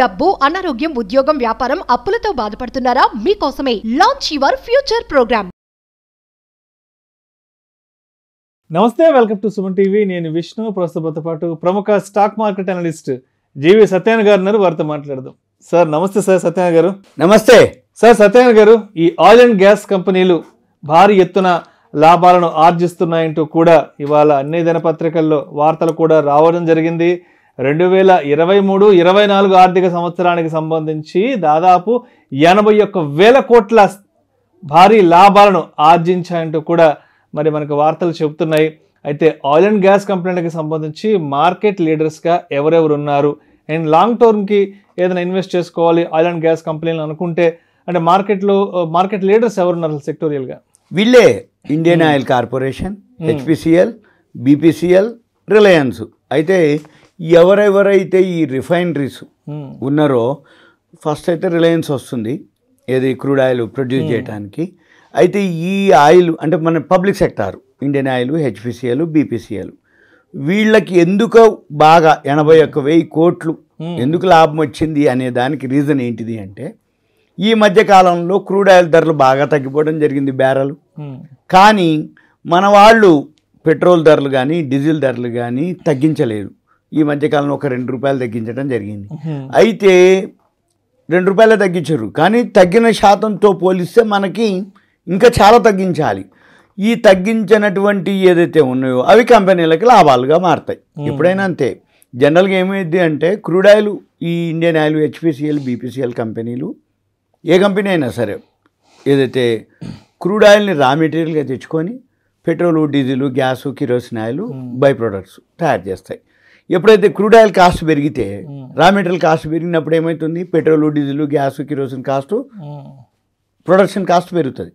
డబ్బు, అనారోగ్యం, ఉద్యోగం, వ్యాపారం, అప్పులతో బాధపడుతున్నారా? మీకోసమే లాంచ్ యువర్ ఫ్యూచర్ ప్రోగ్రామ్. నమస్తే, వెల్కమ్ టు సుమన్ టీవీ. నేను విష్ణు. ప్రస్తుతంతో పాటు ప్రముఖ స్టాక్ మార్కెట్ అనలిస్ట్ జీవి సత్యనారాయణ గారు ఉన్నారు. వారితో మాట్లాడదాం. సార్ నమస్తే. సార్ సత్యనారాయణ గారు నమస్తే. సార్ సత్యనారాయణ గారు, ఈ ఆయిల్ అండ్ గ్యాస్ కంపెనీలు భారీ ఎత్తున లాభాలను ఆర్జిస్తున్నాయంటూ కూడా ఇవాళ అన్ని దినపత్రికల్లో వార్తలు కూడా రావడం జరిగింది. 2023-24 ఆర్థిక సంవత్సరానికి సంబంధించి దాదాపు 81,000 కోట్ల భారీ లాభాలను ఆర్జించాయంటూ కూడా మరి మనకు వార్తలు చెబుతున్నాయి. అయితే ఆయిల్ అండ్ గ్యాస్ కంపెనీలకు సంబంధించి మార్కెట్ లీడర్స్గా ఎవరెవరు ఉన్నారు, అండ్ లాంగ్ టర్మ్కి ఏదైనా ఇన్వెస్ట్ చేసుకోవాలి ఆయిల్ అండ్ గ్యాస్ కంపెనీలు అనుకుంటే అంటే మార్కెట్ లీడర్స్ ఎవరున్నారు సెక్టోరియల్గా? వీళ్ళే Indian oil corporation, HPCL, BPCL, Reliance. అయితే ఎవరెవరైతే ఈ రిఫైనరీస్ ఉన్నారో ఫస్ట్ అయితే రిలయన్స్ వస్తుంది, ఏది క్రూడ్ ఆయిల్ ప్రొడ్యూస్ చేయడానికి. అయితే ఈ ఆయిల్ అంటే మన public sector Indian oil, HPCL, BPCL వీళ్ళకి ఎందుకు బాగా 81,000 కోట్లు ఎందుకు లాభం వచ్చింది అనే దానికి రీజన్ ఏంటిది అంటే, ఈ మధ్యకాలంలో క్రూడ్ ఆయిల్ ధరలు బాగా తగ్గిపోవడం జరిగింది, బ్యారెల్. కానీ మన వాళ్ళు పెట్రోల్ ధరలు కానీ డీజిల్ ధరలు కానీ తగ్గించలేదు. ఈ మధ్యకాలంలో ఒక 2 రూపాయలు తగ్గించడం జరిగింది. అయితే 2 రూపాయలే తగ్గించారు, కానీ తగ్గిన శాతంతో పోలిస్తే మనకి ఇంకా చాలా తగ్గించాలి. ఈ తగ్గించినటువంటి ఏదైతే ఉన్నాయో అవి కంపెనీలకి లాభాలుగా మారుతాయి. ఎప్పుడైనా అంతే. జనరల్గా ఏమైంది అంటే క్రూడ్ ఆయిల్, ఈ ఇండియన్ ఆయిల్, హెచ్పిసిఎల్, బీపీసీఎల్ కంపెనీలు ఏ కంపెనీ అయినా సరే ఏదైతే క్రూడ్ ఆయిల్ని రా మెటీరియల్గా తెచ్చుకొని petrol, diesel, gas, kerosene oil by products తయారు చేస్తాయి. ఎప్పుడైతే క్రూడ్ ఆయిల్ కాస్ట్ పెరిగితే రా మెటీరియల్ కాస్ట్ పెరిగినప్పుడు ఏమవుతుంది, petrol, diesel, gas, kerosene cost, production cost పెరుగుతుంది.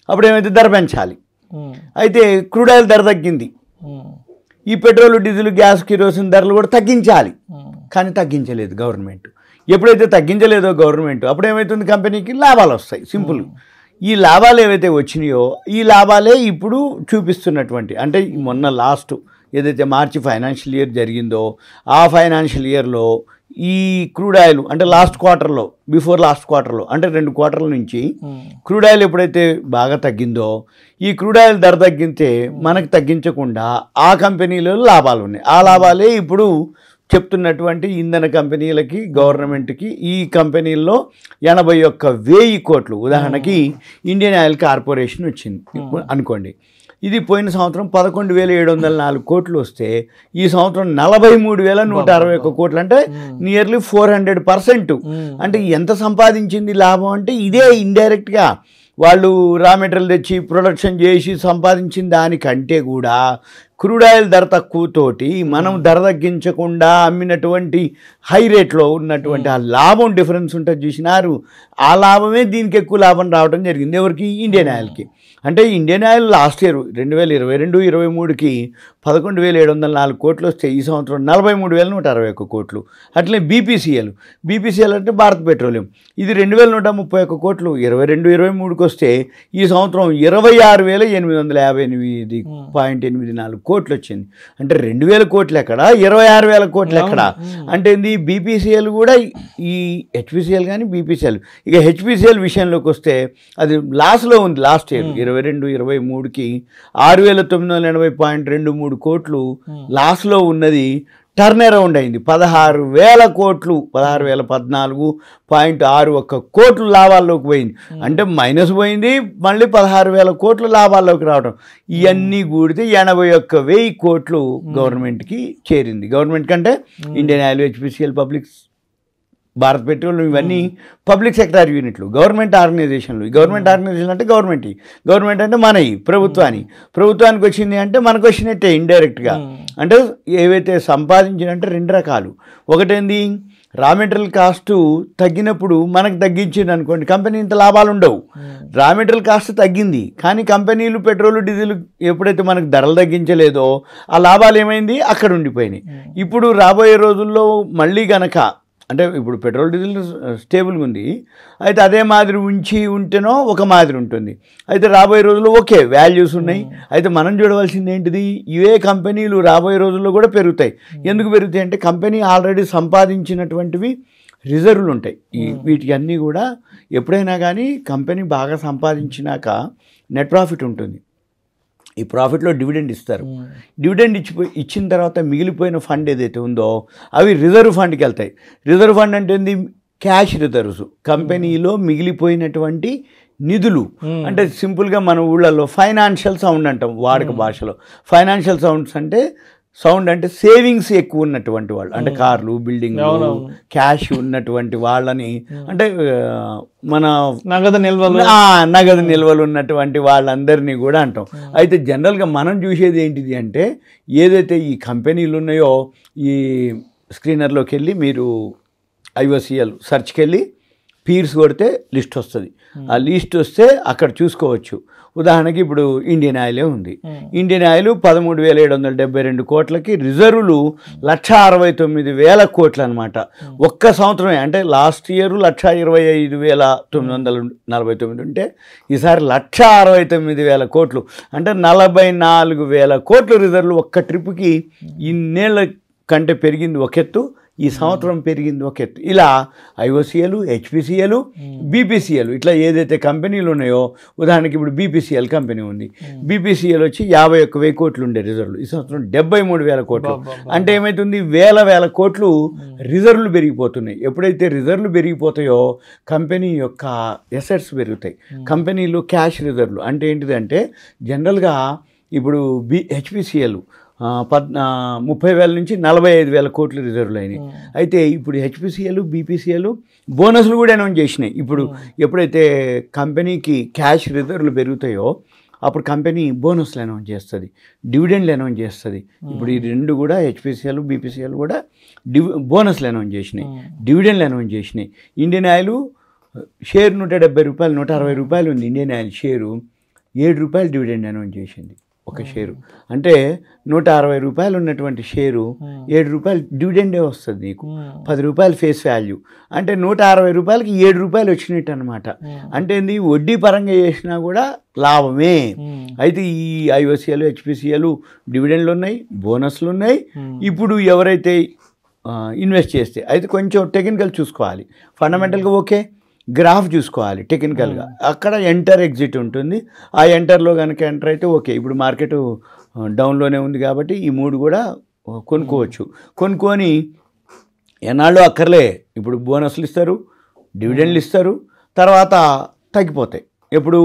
అప్పుడు ఏమైతే ధర పెంచాలి. అయితే క్రూడ్ ఆయిల్ ధర తగ్గింది, ఈ పెట్రోలు, డీజిల్, గ్యాస్, కిరోసిన్ ధరలు కూడా తగ్గించాలి. కానీ తగ్గించలేదు గవర్నమెంట్. ఎప్పుడైతే తగ్గించలేదో గవర్నమెంట్ అప్పుడు ఏమవుతుంది, కంపెనీకి లాభాలు వస్తాయి. సింపుల్. ఈ లాభాలు ఏవైతే వచ్చినాయో ఈ లాభాలే ఇప్పుడు చూపిస్తున్నటువంటి, అంటే మొన్న లాస్ట్ ఏదైతే మార్చి ఫైనాన్షియల్ ఇయర్ జరిగిందో ఆ ఫైనాన్షియల్ ఇయర్లో ఈ క్రూడ్ ఆయిల్ అంటే లాస్ట్ క్వార్టర్లో, బిఫోర్ లాస్ట్ క్వార్టర్లో అంటే 2 క్వార్టర్ల నుంచి క్రూడ్ ఆయిల్ ఎప్పుడైతే బాగా తగ్గిందో ఈ క్రూడ్ ఆయిల్ ధర తగ్గితే మనకు తగ్గించకుండా ఆ కంపెనీలో లాభాలు ఉన్నాయి. ఆ లాభాలే ఇప్పుడు చెప్తున్నటువంటి ఇంధన కంపెనీలకి, గవర్నమెంట్కి. ఈ కంపెనీల్లో 81,000 కోట్లు, ఉదాహరణకి ఇండియన్ ఆయిల్ కార్పొరేషన్ వచ్చింది అనుకోండి. ఇది పోయిన సంవత్సరం 11,704 కోట్లు వస్తే ఈ సంవత్సరం 43,161 కోట్లు, అంటే నియర్లీ 400%. అంటే ఎంత సంపాదించింది లాభం అంటే ఇదే ఇండైరెక్ట్గా వాళ్ళు రా మెటీరియల్ తెచ్చి ప్రొడక్షన్ చేసి సంపాదించిన దానికంటే కూడా క్రూడ్ ఆయిల్ ధర తక్కువతోటి మనం ధర తగ్గించకుండా అమ్మినటువంటి హై రేట్లో ఉన్నటువంటి ఆ లాభం డిఫరెన్స్ ఉంటుంది చూసినారు. ఆ లాభమే దీనికి ఎక్కువ లాభం రావడం జరిగింది. ఎవరికి? ఇండియన్ ఆయిల్కి. అంటే ఇండియన్ ఆయిల్ లాస్ట్ ఇయర్ 2022-23కి 11,704 కోట్లు వస్తే ఈ సంవత్సరం 43,161 కోట్లు. అట్లే బీపీసీఎల్ అంటే భారత్ పెట్రోలియం, ఇది 2,131 కోట్లు 22-23కి వస్తే ఈ సంవత్సరం 26,858.84 కోట్లు వచ్చింది. అంటే 2,000 కోట్లు ఎక్కడ, 26,000 కోట్లు ఎక్కడ? అంటే ఇది బీపీసీఎల్ కూడా, ఈ హెచ్పిసిఎల్ కానీ బీపీసీఎల్. ఇక హెచ్పిసిఎల్ విషయంలోకి వస్తే అది లాస్లో ఉంది. లాస్ట్ ఇయర్ 22-23కి 6,980.23 కోట్లు లాస్లో ఉన్నది. టర్న్ అరౌండ్ అయింది 16,000 కోట్లు, 16,014.61 కోట్లు లాభాల్లోకి పోయింది. అంటే మైనస్ పోయింది, మళ్ళీ 16,000 కోట్లు లాభాల్లోకి రావడం. ఇవన్నీ కూడితే 81,000 కోట్లు గవర్నమెంట్కి చేరింది. గవర్నమెంట్ కంటే Indian oil, HPCL, public, Bharat petrol ఇవన్నీ పబ్లిక్ సెక్టార్ యూనిట్లు, గవర్నమెంట్ ఆర్గనైజేషన్లు. గవర్నమెంట్ ఆర్గనైజేషన్ అంటే గవర్నమెంట్ అంటే మనవి, ప్రభుత్వానికి వచ్చింది అంటే మనకు వచ్చినట్టే ఇండైరెక్ట్గా. అంటే ఏవైతే సంపాదించినంటే 2 రకాలు. ఒకటేంది, రా మెటీరియల్ కాస్ట్ తగ్గినప్పుడు మనకు తగ్గించింది అనుకోండి, కంపెనీ ఇంత లాభాలు ఉండవు. రా మెటీరియల్ కాస్ట్ తగ్గింది కానీ కంపెనీలు పెట్రోల్, డీజిల్ ఎప్పుడైతే మనకు ధరలు తగ్గించలేదో ఆ లాభాలు ఏమైంది, అక్కడ ఉండిపోయినాయి. ఇప్పుడు రాబోయే రోజుల్లో మళ్ళీ గనక అంటే ఇప్పుడు పెట్రోల్ డీజిల్ స్టేబుల్గా ఉంది, అయితే అదే మాదిరి ఉంటేనో ఒక మాదిరి ఉంటుంది. అయితే రాబోయే రోజుల్లో ఓకే వాల్యూస్ ఉన్నాయి. అయితే మనం చూడవలసింది ఏంటిది, ఇవే కంపెనీలు రాబోయే రోజుల్లో కూడా పెరుగుతాయి. ఎందుకు పెరుగుతాయి అంటే కంపెనీ ఆల్రెడీ సంపాదించినటువంటివి రిజర్వులు ఉంటాయి. వీటికి అన్నీ కూడా ఎప్పుడైనా కానీ కంపెనీ బాగా సంపాదించినాక నెట్ ప్రాఫిట్ ఉంటుంది. ఈ ప్రాఫిట్లో డివిడెండ్ ఇస్తారు. డివిడెండ్ ఇచ్చిన తర్వాత మిగిలిపోయిన ఫండ్ ఏదైతే ఉందో అవి రిజర్వ్ ఫండ్కి వెళ్తాయి. రిజర్వ్ ఫండ్ అంటే ఏంది? క్యాష్ రిజర్వ్స్, కంపెనీలో మిగిలిపోయినటువంటి నిధులు. అంటే సింపుల్గా మన ఊళ్ళల్లో ఫైనాన్షియల్ సౌండ్ అంటాం వాడుక భాషలో. ఫైనాన్షియల్ సౌండ్ అంటే సేవింగ్స్ ఎక్కువ ఉన్నటువంటి వాళ్ళు, అంటే కార్లు, బిల్డింగ్లు, క్యాష్ ఉన్నటువంటి వాళ్ళని, అంటే మన నగదు నిల్వలు ఉన్నటువంటి వాళ్ళందరినీ కూడా అంటాం. అయితే జనరల్గా మనం చూసేది ఏంటిది అంటే, ఏదైతే ఈ కంపెనీలు ఉన్నాయో ఈ స్క్రీనర్లోకి వెళ్ళి మీరు IOCL సెర్చ్కి వెళ్ళి పీర్స్ కొడితే లిస్ట్ వస్తుంది. ఆ లిస్ట్ వస్తే అక్కడ చూసుకోవచ్చు. ఉదాహరణకి ఇప్పుడు ఇండియన్ ఆయిలే ఉంది. ఇండియన్ ఆయిల్ 13,772 కోట్లకి రిజర్వులు 1,69,000 కోట్లు అనమాట. ఒక్క సంవత్సరమే. అంటే లాస్ట్ ఇయర్ 1,25,949 ఉంటే ఈసారి 1,69,000 కోట్లు, అంటే 44,000 కోట్లు రిజర్వులు ఒక్క ట్రిప్కి. ఇన్నేళ్ల కంటే పెరిగింది ఒక ఎత్తు, ఈ సంవత్సరం పెరిగింది ఒక ఎత్తు. ఇలా IOCL, HPCL, BPCL ఇట్లా ఏదైతే కంపెనీలు ఉన్నాయో, ఉదాహరణకి ఇప్పుడు BPCL కంపెనీ ఉంది. BPCL వచ్చి 51,000 కోట్లు ఉండే రిజర్వులు, ఈ సంవత్సరం 73,000 కోట్లు. అంటే ఏమవుతుంది? వేల కోట్లు రిజర్వులు పెరిగిపోతున్నాయి. ఎప్పుడైతే రిజర్వులు పెరిగిపోతాయో కంపెనీ యొక్క ఎసెట్స్ పెరుగుతాయి. కంపెనీలో క్యాష్ రిజర్వులు అంటే ఏంటిదంటే, జనరల్గా ఇప్పుడు HPCL 30,000 నుంచి 45,000 కోట్లు రిజర్వులు అయినాయి. అయితే ఇప్పుడు HPCL, BPCL బోనస్లు కూడా అనౌన్స్ చేసినాయి. ఇప్పుడు ఎప్పుడైతే కంపెనీకి క్యాష్ రిజర్వులు పెరుగుతాయో అప్పుడు కంపెనీ బోనస్లు అనౌన్స్ చేస్తుంది, డివిడెండ్లు అనౌన్స్ చేస్తుంది. ఇప్పుడు ఈ రెండు కూడా HPCL, BPCL కూడా బోనస్లు అనౌన్స్ చేసినాయి, డివిడెండ్లు అనౌన్స్ చేసినాయి. ఇండియన్ ఆయిల్ షేర్ 170 రూపాయలు, 160 రూపాయలు ఉంది. ఇండియన్ ఆయిల్ షేరు 7 రూపాయలు డివిడెండ్ అనౌన్స్ చేసింది ఒక షేరు. అంటే 160 రూపాయలు ఉన్నటువంటి షేరు 7 రూపాయలు డివిడెండే వస్తుంది నీకు. 10 రూపాయలు ఫేస్ వాల్యూ. అంటే 160 రూపాయలకి 7 రూపాయలు వచ్చినట్టు అనమాట. అంటే ఏంది? వడ్డీ పరంగా చేసినా కూడా లాభమే. అయితే ఈ IOCL, HPCL డివిడెండ్లు ఉన్నాయి, బోనస్లు ఉన్నాయి. ఇప్పుడు ఎవరైతే ఇన్వెస్ట్ చేస్తే, అయితే కొంచెం టెక్నికల్ చూసుకోవాలి. ఫండమెంటల్గా ఓకే, గ్రాఫ్ చూసుకోవాలి టెక్నికల్గా. అక్కడ ఎంటర్ ఎగ్జిట్ ఉంటుంది. ఆ ఎంటర్లో కనుక ఎంటర్ అయితే ఓకే. ఇప్పుడు మార్కెట్ డౌన్లోనే ఉంది కాబట్టి ఈ మూడు కూడా కొనుక్కోవచ్చు. కొనుక్కొని ఎన్నాళ్ళు అక్కర్లే. ఇప్పుడు బోనస్లు ఇస్తారు, డివిడెండ్లు ఇస్తారు, తర్వాత తగ్గిపోతాయి. ఎప్పుడు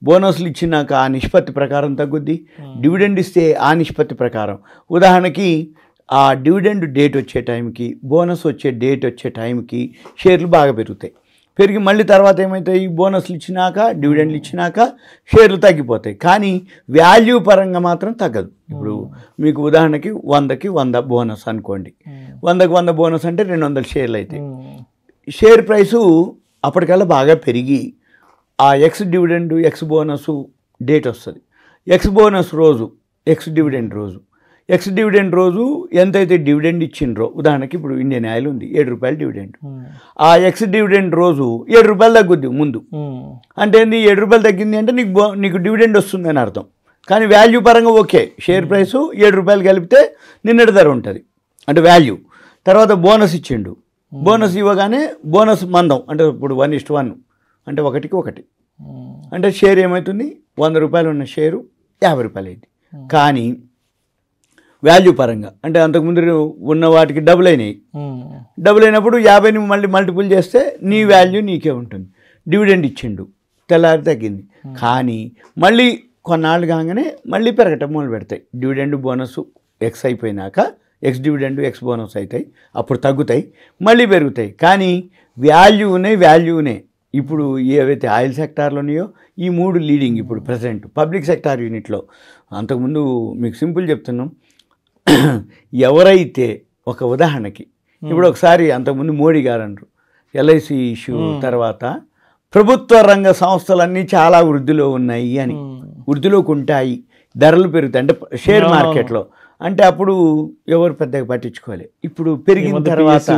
బోనస్లు ఇచ్చినాక ఆ నిష్పత్తి ప్రకారం తగ్గుద్ది, డివిడెండ్ ఇస్తే ఆ నిష్పత్తి ప్రకారం. ఉదాహరణకి ఆ డివిడెండ్ డేట్ వచ్చే టైంకి, బోనస్ వచ్చే డేట్ వచ్చే టైంకి షేర్లు బాగా పెరుగుతాయి. పెరిగి మళ్ళీ తర్వాత ఏమవుతాయి? బోనస్లు ఇచ్చినాక, డివిడెండ్లు ఇచ్చినాక షేర్లు తగ్గిపోతాయి. కానీ వాల్యూ పరంగా మాత్రం తగ్గదు. ఇప్పుడు మీకు ఉదాహరణకి 100కి 100 బోనస్ అనుకోండి. 100కి 100 బోనస్ అంటే 200 షేర్లు అవుతాయి. షేర్ ప్రైసు అప్పటికల్లా బాగా పెరిగి ఆ X dividend, X bonus date వస్తుంది. ఎక్స్ బోనస్ రోజు, ఎక్స్ డివిడెండ్ రోజు. ఎక్స్ డివిడెండ్ రోజు ఎంతైతే డివిడెండ్ ఇచ్చిండ్రో, ఉదాహరణకి ఇప్పుడు ఇండియన్ ఆయిల్ ఉంది 7 రూపాయలు డివిడెండ్. ఆ ఎక్స్ డివిడెండ్ రోజు 7 రూపాయలు తగ్గుద్ది ముందు. అంటే ఏంది? 7 రూపాయలు తగ్గింది అంటే నీకు డివిడెండ్ వస్తుంది అని అర్థం. కానీ వాల్యూ పరంగా ఓకే. షేర్ ప్రైసు 7 రూపాయలు కలిపితే నిన్నటి ధర ఉంటుంది అంటే వాల్యూ. తర్వాత బోనస్ ఇచ్చిండు. బోనస్ ఇవ్వగానే బోనస్ మందం, అంటే ఇప్పుడు 1:1 అంటే 1కి 1. అంటే షేర్ ఏమవుతుంది? 100 రూపాయలు ఉన్న షేరు 50 రూపాయలు అయింది. కానీ వాల్యూ పరంగా అంటే అంతకుముందు ఉన్న వాటికి డబుల్ అయినాయి. డబుల్ అయినప్పుడు 50ని మళ్ళీ మల్టిపుల్ చేస్తే నీ వాల్యూ నీకే ఉంటుంది. డివిడెండ్ ఇచ్చిండు, తెల్లారి తగ్గింది. కానీ మళ్ళీ కొన్నాళ్ళు కాగానే మళ్ళీ పెరగటం మొదలు పెడతాయి. డివిడెండ్ బోనస్ ఎక్స్ అయిపోయినాక ఎక్స్ డివిడెండ్ ఎక్స్ బోనస్ అవుతాయి, అప్పుడు తగ్గుతాయి, మళ్ళీ పెరుగుతాయి. కానీ వాల్యూనే ఇప్పుడు ఏవైతే ఆయిల్ సెక్టార్లో ఉన్నాయో ఈ 3 లీడింగ్ ఇప్పుడు ప్రజెంట్ పబ్లిక్ సెక్టార్ యూనిట్లో. అంతకుముందు మీకు సింపుల్ చెప్తున్నాం. ఎవరైతే ఒక ఉదాహరణకి ఇప్పుడు ఒకసారి అంతకుముందు మోడీ గారు అన్నారు LIC ఇష్యూ తర్వాత ప్రభుత్వ రంగ సంస్థలన్నీ చాలా వృద్ధిలో ఉన్నాయి అని, వృద్ధిలోకి ఉంటాయి, ధరలు పెరుగుతాయి అంటే షేర్ మార్కెట్లో. అంటే అప్పుడు ఎవరు పెద్దగా పట్టించుకోవాలి. ఇప్పుడు పెరిగిన తర్వాత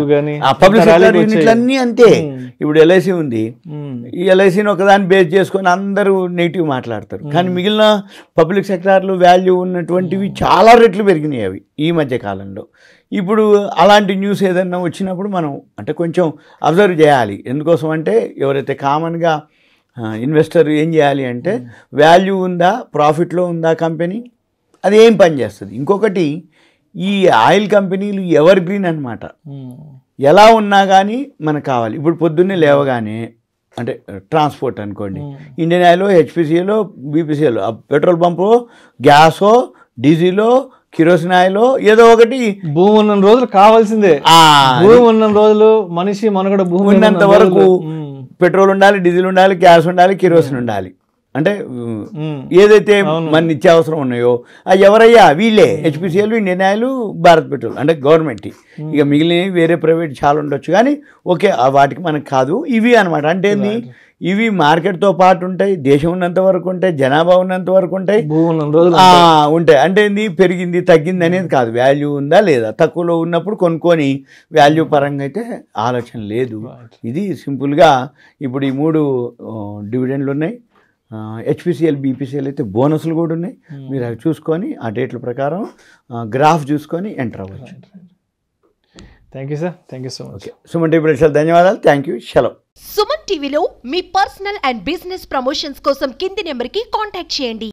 ఆ పబ్లిక్ సెక్టర్ యూనిట్లన్నీ అంతే. ఇప్పుడు LIC ఉంది, ఈ LICని ఒకదాన్ని బేస్ చేసుకొని అందరూ నెగిటివ్ మాట్లాడతారు. కానీ మిగిలిన పబ్లిక్ సెక్టార్లు వాల్యూ ఉన్నటువంటివి చాలా రెట్లు పెరిగినాయి అవి ఈ మధ్య కాలంలో. ఇప్పుడు అలాంటి న్యూస్ ఏదన్నా వచ్చినప్పుడు మనం అంటే కొంచెం అబ్జర్వ్ చేయాలి. ఎందుకోసం అంటే ఎవరైతే కామన్గా ఇన్వెస్టర్ ఏం చేయాలి అంటే వాల్యూ ఉందా, ప్రాఫిట్లో ఉందా కంపెనీ, అది ఏం పని చేస్తుంది. ఇంకొకటి ఈ ఆయిల్ కంపెనీలు ఎవర్ గ్రీన్ అనమాట. ఎలా ఉన్నా కానీ మనకు కావాలి. ఇప్పుడు పొద్దున్నే లేవగానే అంటే ట్రాన్స్పోర్ట్ అనుకోండి, ఇండియన్ ఆయిల్, హెచ్పిసిఎలో, బీపీసీఎల్, పెట్రోల్ పంపు, గ్యాసో, డీజిలో, కిరోసిన్ ఆయిల్, ఏదో ఒకటి. భూమి ఉన్న రోజులు కావాల్సిందే. భూమి ఉన్న రోజులు మనిషి మనుగడ భూమి ఉన్నంత వరకు పెట్రోల్ ఉండాలి, డీజిల్ ఉండాలి, గ్యాస్ ఉండాలి, కిరోసిన్ ఉండాలి. అంటే ఏదైతే మన నిత్యావసరం ఉన్నాయో అది ఎవరయ్యా, వీళ్ళే. HPCL, Indian oil, Bharat petrol అంటే గవర్నమెంట్. ఇక మిగిలినవి వేరే ప్రైవేట్ చాలా ఉండొచ్చు, కానీ ఓకే వాటికి మనకు కాదు. ఇవి అనమాట. అంటే ఇవి మార్కెట్తో పాటు ఉంటాయి, దేశం ఉన్నంత వరకు ఉంటాయి, జనాభా ఉన్నంత వరకు ఉంటాయి, ఉంటాయి. అంటే పెరిగింది తగ్గింది అనేది కాదు, వాల్యూ ఉందా లేదా. తక్కువలో ఉన్నప్పుడు కొనుక్కొని వాల్యూ పరంగా అయితే ఆలోచన లేదు. ఇది సింపుల్గా ఇప్పుడు ఈ 3 డివిడెండ్లు ఉన్నాయి. హెచ్పిసిఎల్, బీపీసీఎల్ అయితే బోనస్లు కూడా ఉన్నాయి. మీరు అవి చూసుకొని ఆ డేట్ల ప్రకారం గ్రాఫ్ చూసుకొని ఎంటర్ అవ్వచ్చు. Thank you sir, thank you so much. Suman TV ప్రేక్షకులకు ధన్యవాదాలు. Thank you. సెలవు. సుమన్ టీవీలో మీ పర్సనల్ అండ్ బిజినెస్ ప్రమోషన్స్ కోసం కింది నెంబర్కి కాంటాక్ట్ చేయండి.